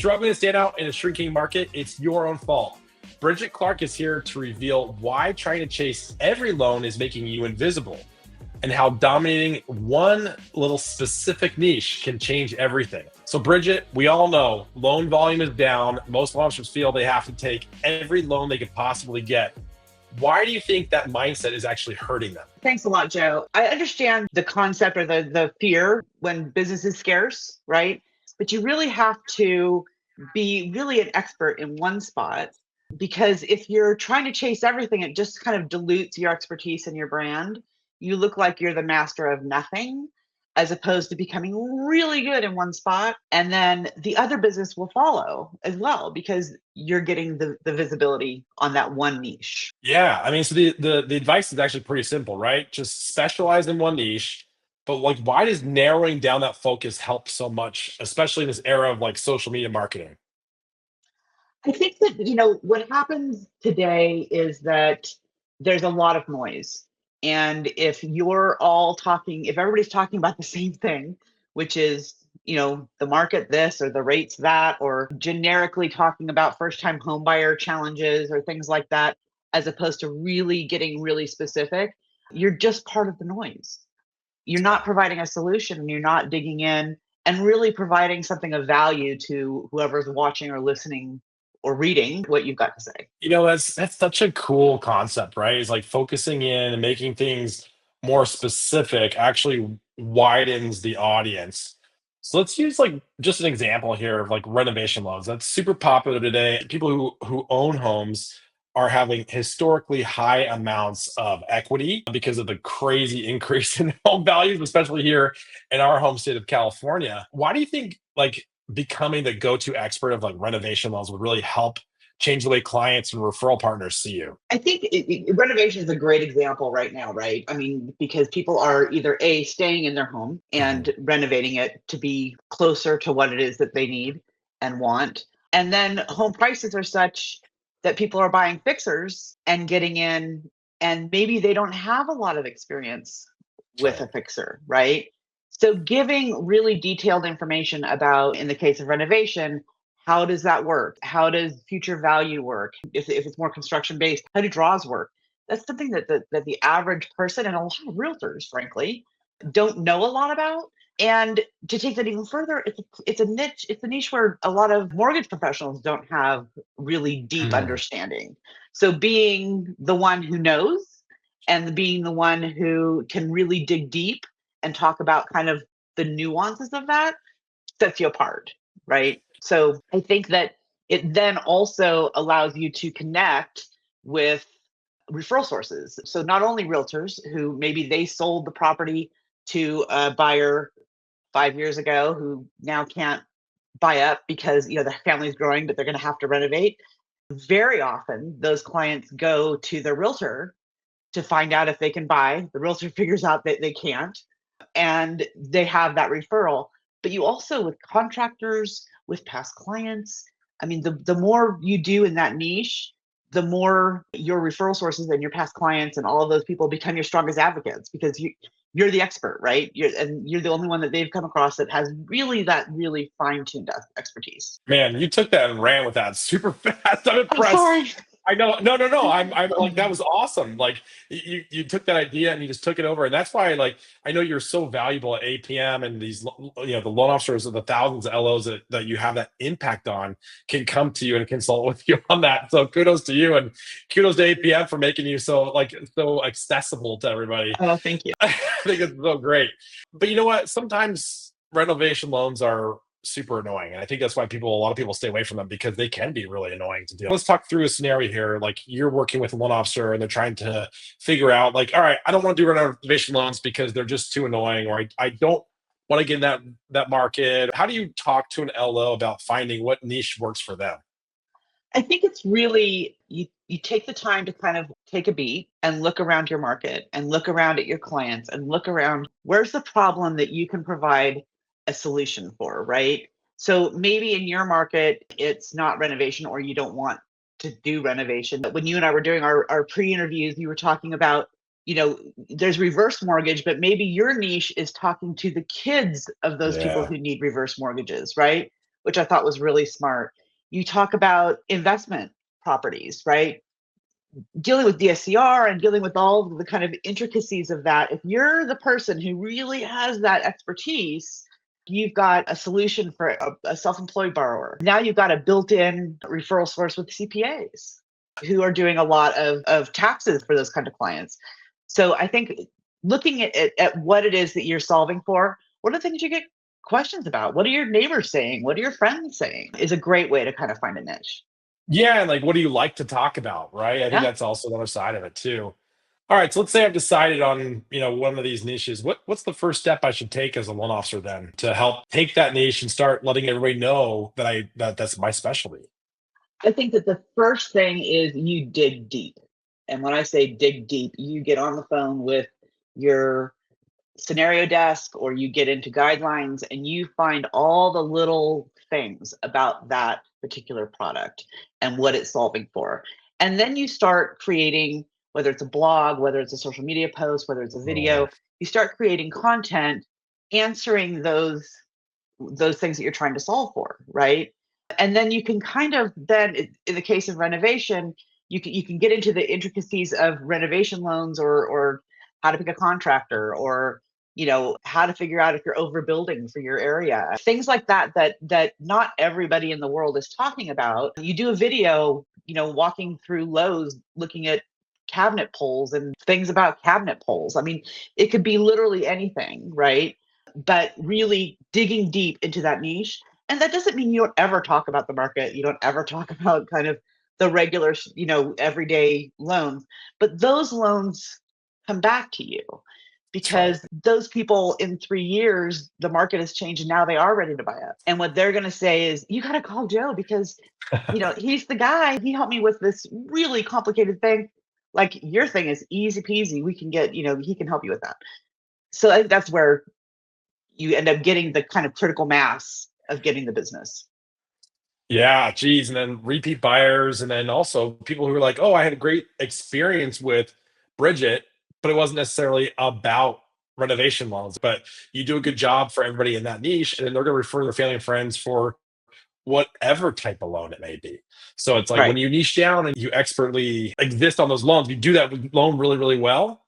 Struggling to stand out in a shrinking market? It's your own fault. Bridget Clark is here to reveal why trying to chase every loan is making you invisible and how dominating one little specific niche can change everything. So, Bridget, we all know loan volume is down. Most loan officers feel they have to take every loan they could possibly get. Why do you think that mindset is actually hurting them? Thanks a lot, Joe. I understand the concept or the fear when business is scarce, right? But you really have to be really an expert in one spot, because if you're trying to chase everything, it just kind of dilutes your expertise and your brand. You look like you're the master of nothing, as opposed to becoming really good in one spot. And then the other business will follow as well, because you're getting the visibility on that one niche. Yeah, I mean, so the advice is actually pretty simple, right? Just specialize in one niche. But like, why does narrowing down that focus help so much, especially in this era of like social media marketing? I think that, what happens today is that there's a lot of noise. And if everybody's talking about the same thing, which is, the market this or the rates that, or generically talking about first time home buyer challenges or things like that, as opposed to really getting really specific, you're just part of the noise. You're not providing a solution, and you're not digging in and really providing something of value to whoever's watching or listening or reading what you've got to say. That's such a cool concept, right? It's like focusing in and making things more specific actually widens the audience. So let's use like just an example here of like renovation loans. That's super popular today. People who own homes are having historically high amounts of equity because of the crazy increase in home values, especially here in our home state of California. Why do you think like becoming the go-to expert of like renovation loans would really help change the way clients and referral partners see you? I think renovation is a great example right now, right? I mean, because people are either A, staying in their home Mhm. and renovating it to be closer to what it is that they need and want. And then home prices are such that people are buying fixers and getting in, and maybe they don't have a lot of experience with a Right. fixer, right? So giving really detailed information about, in the case of renovation, how does that work? How does future value work? If it's more construction based, how do draws work? That's something that the average person and a lot of realtors, frankly, don't know a lot about. And to take that even further, it's a niche. It's a niche where a lot of mortgage professionals don't have really deep Mm. understanding. So being the one who knows and being the one who can really dig deep and talk about kind of the nuances of that sets you apart, right? So I think that it then also allows you to connect with referral sources. So not only realtors who maybe they sold the property to a buyer 5 years ago who now can't buy up because the family's growing, but they're going to have to renovate. Very often, those clients go to their realtor to find out if they can buy. The realtor figures out that they can't, and they have that referral. But you also, with contractors, with past clients, I mean, the more you do in that niche, the more your referral sources and your past clients and all of those people become your strongest advocates, because you're the expert, right? You're the only one that they've come across that has really fine-tuned expertise. Man, you took that and ran with that super fast. I'm I'm impressed. sorry. I know. No, no, no. I'm like that was awesome. Like you took that idea and you just took it over, and that's why like I know you're so valuable at APM and these the loan officers of the thousands of LOs that you have that impact on can come to you and consult with you on that. So kudos to you and kudos to APM for making you so accessible to everybody. Oh, thank you. I think it's so great. But you know what? Sometimes renovation loans are super annoying. And I think that's why a lot of people stay away from them because they can be really annoying to deal. Let's talk through a scenario here. Like you're working with a loan officer and they're trying to figure out like, all right, I don't want to do renovation loans because they're just too annoying, or I don't want to get in that market. How do you talk to an LO about finding what niche works for them? I think it's really you take the time to kind of take a beat and look around your market and look around at your clients and look around where's the problem that you can provide a solution for, right? So maybe in your market it's not renovation or you don't want to do renovation. But when you and I were doing our pre-interviews, you were talking about, there's reverse mortgage, but maybe your niche is talking to the kids of those people Yeah. who need reverse mortgages, right? which I thought was really smart. You talk about investment properties, right? Dealing with DSCR and dealing with all the kind of intricacies of that. If you're the person who really has that expertise, you've got a solution for a self-employed borrower. Now you've got a built-in referral source with CPAs who are doing a lot of taxes for those kind of clients. So I think looking at what it is that you're solving for, what are the things you get questions about? What are your neighbors saying? What are your friends saying? Is a great way to kind of find a niche. Yeah, and like, what do you like to talk about, right? I think Yeah. that's also the other side of it too. All right, so let's say I've decided on, one of these niches. What's the first step I should take as a loan officer then to help take that niche and start letting everybody know that's my specialty? I think that the first thing is you dig deep. And when I say dig deep, you get on the phone with your scenario desk or you get into guidelines and you find all the little things about that particular product and what it's solving for. And then you start creating, whether it's a blog, whether it's a social media post, whether it's a Mm, video, you start creating content answering those things that you're trying to solve for, right? And then you can kind of then in the case of renovation, you can get into the intricacies of renovation loans or how to pick a contractor or how to figure out if you're overbuilding for your area. Things like that not everybody in the world is talking about. You do a video, walking through Lowe's looking at cabinet poles and things about cabinet poles. I mean, it could be literally anything, right? But really digging deep into that niche. And that doesn't mean you don't ever talk about the market. You don't ever talk about kind of the regular, everyday loans. But those loans come back to you that's right. because those people in 3 years, the market has changed and now they are ready to buy it. And what they're going to say is, you got to call Joe because, he's the guy. He helped me with this really complicated thing. Like your thing is easy peasy. We can get, he can help you with that. So I think that's where you end up getting the kind of critical mass of getting the business. Yeah, geez, and then repeat buyers, and then also people who are like, "Oh, I had a great experience with Bridget," but it wasn't necessarily about renovation loans. But you do a good job for everybody in that niche, and then they're going to refer their family and friends for whatever type of loan it may be. So it's like when Right. you niche down and you expertly exist on those loans, you do that loan really, really well,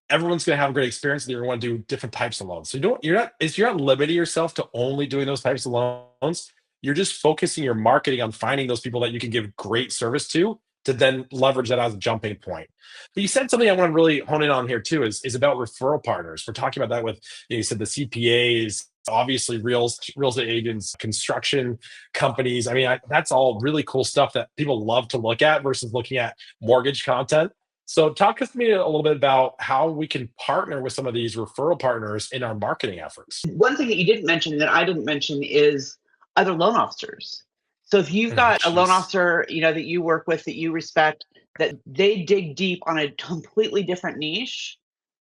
everyone's going to have a great experience and you're going to want to do different types of loans. So you're not limiting yourself to only doing those types of loans. You're just focusing your marketing on finding those people that you can give great service to then leverage that as a jumping point. But you said something I want to really hone in on here too is about referral partners. We're talking about that with, you said the CPAs, obviously real estate agents, construction companies. I mean, that's all really cool stuff that people love to look at versus looking at mortgage content. So, talk to me a little bit about how we can partner with some of these referral partners in our marketing efforts. One thing that you didn't mention that I didn't mention is other loan officers. So if you've got a loan Jeez. officer, that you work with that you respect, that they dig deep on a completely different niche,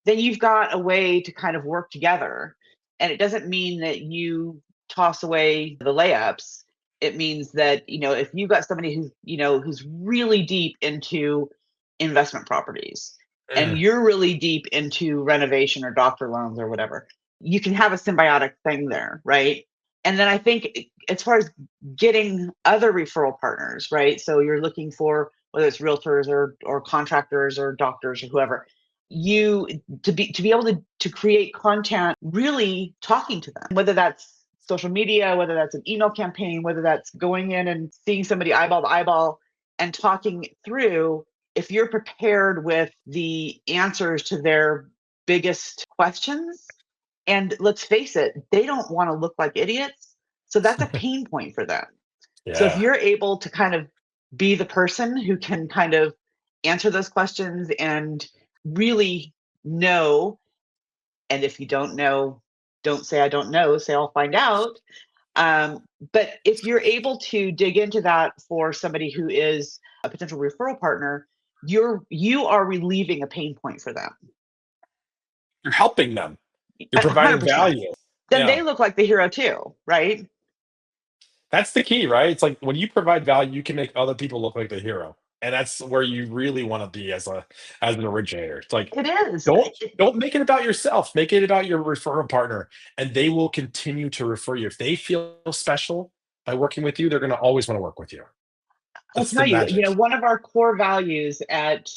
then you've got a way to kind of work together. And it doesn't mean that you toss away the layups. It means that, if you've got somebody who's really deep into investment properties and Mm, you're really deep into renovation or doctor loans or whatever, you can have a symbiotic thing there, right? And then I think as far as getting other referral partners, right? So you're looking for whether it's realtors or contractors or doctors or whoever, you to be able to create content really talking to them, whether that's social media, whether that's an email campaign, whether that's going in and seeing somebody eyeball to eyeball and talking through. If you're prepared with the answers to their biggest questions, and let's face it, they don't want to look like idiots, so that's a pain point for them. So if yeah. you're able to kind of be the person who can kind of answer those questions and really know, and if you don't know, don't say I don't know, say I'll find out. But if you're able to dig into that for somebody who is a potential referral partner, you are relieving a pain point for them. You're helping them. You're A hundred providing percent. value. Then Yeah. they look like the hero too, right? That's the key, right? It's like when you provide value, you can make other people look like the hero. And that's where you really want to be as an originator. It's like It is. don't make it about yourself. Make it about your referral partner, and they will continue to refer you. If they feel special, by working with you, they're going to always want to work with you. I'll That's the tell you, magic. one of our core values at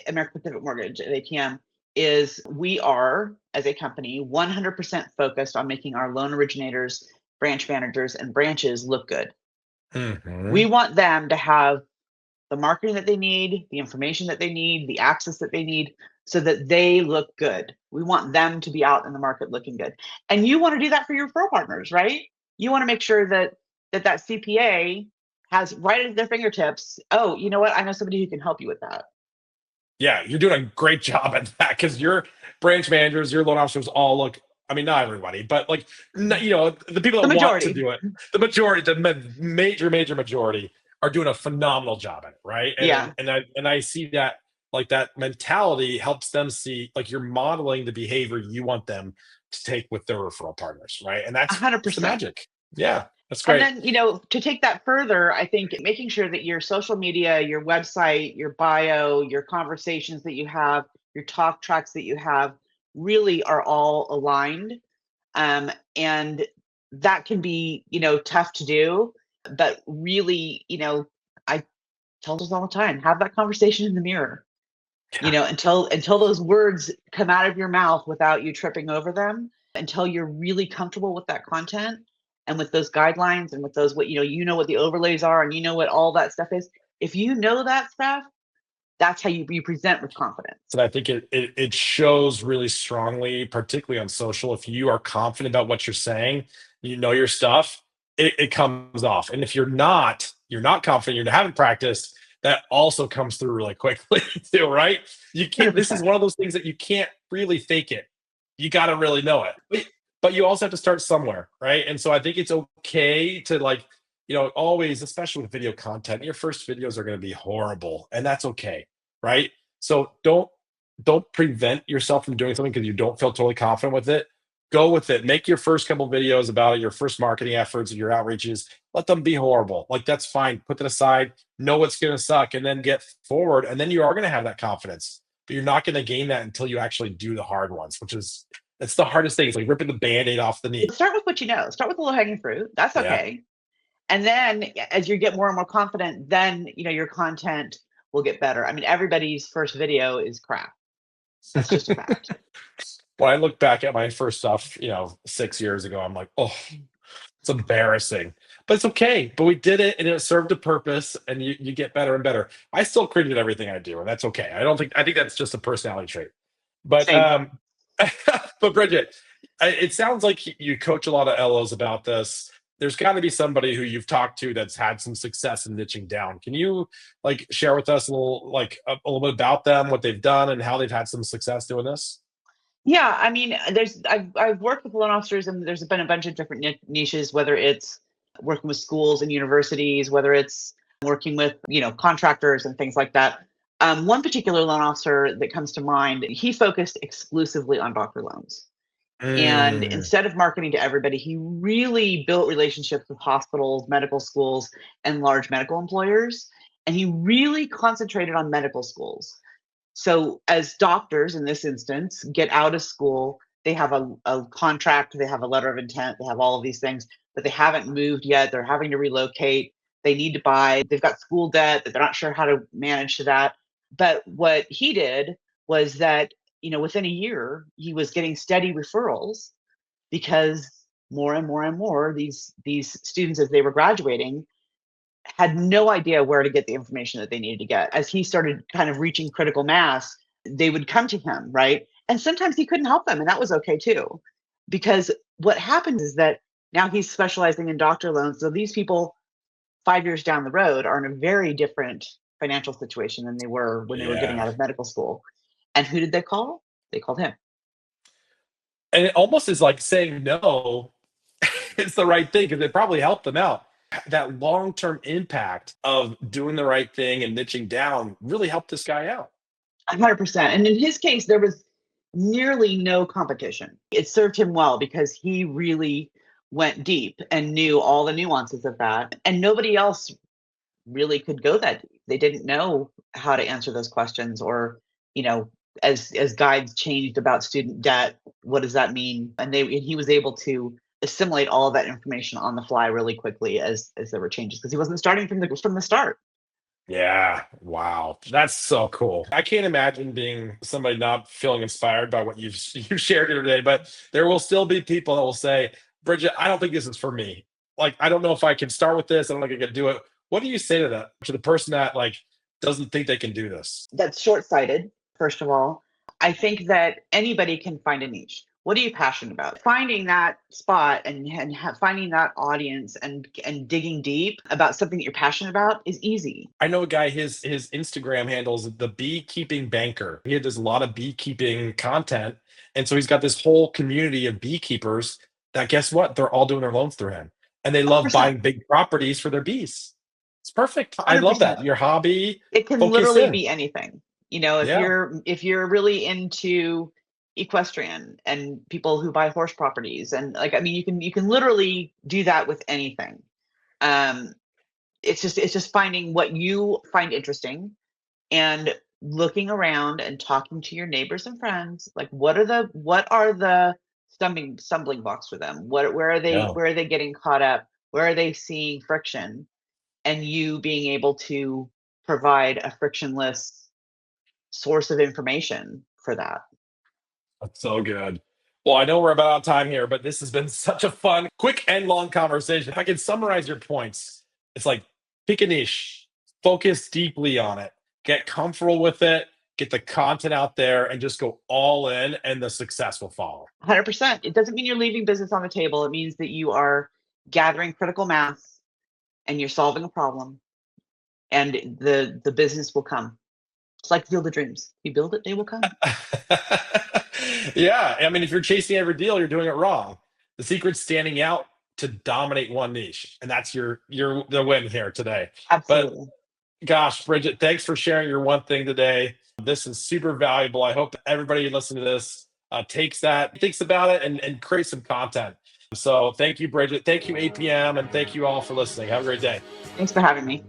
American Pacific Mortgage at APM is we are, as a company, 100% focused on making our loan originators, branch managers, and branches look good. We Hmm. want them to have the marketing that they need, the information that they need, the access that they need so that they look good. We want them to be out in the market looking good. And you want to do that for your referral partners, right? You want to make sure that that CPA has right at their fingertips, oh, you know what? I know somebody who can help you with that. Yeah, you're doing a great job at that because your branch managers, your loan officers all look. I mean, not everybody, but like, the people The that want to majority. do it, the majority, major majority are doing a phenomenal job at it, right? Yeah, And I see that, like, that mentality helps them see, like, you're modeling the behavior you want them to take with their referral partners, right? And that's the 100%. magic. Yeah, that's And great. then, to take that further, I think making sure that your social media, your website, your bio, your conversations that you have, your talk tracks that you have really are all aligned. And that can be, tough to do, but really, I tell us all the time, have that conversation in the mirror, Yeah. until those words come out of your mouth without you tripping over them, until you're really comfortable with that content and with those guidelines and with those what what the overlays are and you know what all that stuff is. If you know that stuff, that's how you present with confidence. And I think it shows really strongly, particularly on social. If you are confident about what you're saying, you know your stuff, it comes off. And if you're not confident, you haven't practiced, that also comes through really quickly too, right? You can't, this is 100%. one of those things that you can't really fake it. You got to really know it. But you also have to start somewhere, right? And so I think it's okay to, like, always, especially with video content, your first videos are going to be horrible, and that's okay, right? So don't prevent yourself from doing something because you don't feel totally confident with it. Go with it. Make your first couple videos about it, your first marketing efforts, your outreaches. Let them be horrible. Like, that's fine. Put that aside. Know what's going to suck, and then get forward. And then you are going to have that confidence. But you're not going to gain that until you actually do the hard ones, which is it's the hardest thing. It's like ripping the band-aid off the knee. Start with what you know. Start with the low hanging fruit. That's Yeah. okay. And then as you get more and more confident, then your content will get better. I mean, everybody's first video is crap. That's just a fact. When I look back at my first stuff, 6 years ago, I'm like, oh, it's embarrassing, but it's okay. But we did it, and it served a purpose, and you get better and better. I still cringe at everything I do, and that's okay. I think that's just a personality trait. But Same. but Bridget, it sounds like you coach a lot of LOs about this. There's got to be somebody who you've talked to that's had some success in niching down. Can you, like, share with us a little, like, a little bit about them, what they've done, and how they've had some success doing this? Yeah, I mean, I've worked with loan officers, and there's been a bunch of different niches, whether it's working with schools and universities, whether it's working with contractors and things like that. One particular loan officer that comes to mind, he focused exclusively on doctor loans. And Mm, instead of marketing to everybody, he really built relationships with hospitals, medical schools, and large medical employers. And he really concentrated on medical schools. So, as doctors in this instance get out of school, they have a contract, they have a letter of intent, they have all of these things, but they haven't moved yet. They're having to relocate. They need to buy, they've got school debt that they're not sure how to manage to that. But what he did was that, within a year, he was getting steady referrals because more and more and more these students as they were graduating had no idea where to get the information that they needed to get. As he started kind of reaching critical mass, they would come to him, right? And sometimes he couldn't help them, and that was okay too. Because what happens is that now he's specializing in doctor loans. So these people 5 years down the road are in a very different financial situation than they were when they were getting yeah. out of medical school. And who did they call? They called him. And it almost is like saying no. It's the right thing because it probably helped them out. That long-term impact of doing the right thing and niching down really helped this guy out. 100%. And in his case, there was nearly no competition. It served him well because he really went deep and knew all the nuances of that. And nobody else really could go that deep. They didn't know how to answer those questions or, you know, as guides changed about student debt, what does that mean? And he was able to assimilate all of that information on the fly really quickly as there were changes, because he wasn't starting from the start. Yeah. Wow. That's so cool. I can't imagine being somebody not feeling inspired by what you shared here today, but there will still be people that will say, Bridget, I don't think this is for me. Like, I don't know if I can start with this. I don't think I can do it. What do you say to that, to the person that like doesn't think they can do this? That's short-sighted, first of all. I think that anybody can find a niche. What are you passionate about? Finding that spot and finding that audience and digging deep about something that you're passionate about is easy. I know a guy, his Instagram handles the beekeeping banker. He does a lot of beekeeping content. And so he's got this whole community of beekeepers that, guess what? They're all doing their loans through him. And they love 100%. buying big properties for their bees. It's perfect. I love 100%. that. Your hobby, It can focus literally in. be anything. You know, if Yeah. you're really into equestrian and people who buy horse properties, and like, I mean, you can literally do that with anything. Um, it's just finding what you find interesting and looking around and talking to your neighbors and friends, like what are the stumbling blocks for them, Yeah. where are they getting caught up, where are they seeing friction, and you being able to provide a frictionless source of information for that. That's so good. Well, I know we're about out of time here, but this has been such a fun, quick and long conversation. If I can summarize your points, it's like pick a niche, focus deeply on it, get comfortable with it, get the content out there, and just go all in, and the success will follow. 100%. It doesn't mean you're leaving business on the table. It means that you are gathering critical mass and you're solving a problem, and the business will come. It's like Field of Dreams. You build it, they will come. Yeah, I mean, if you're chasing every deal, you're doing it wrong. The secret's standing out to dominate one niche, and that's your the win here today. But Absolutely. gosh, Bridget, thanks for sharing your one thing today. This is super valuable. I hope everybody listening to this takes that, thinks about it, and creates some content. So thank you, Bridget. Thank you, APM, and thank you all for listening. Have a great day. Thanks for having me.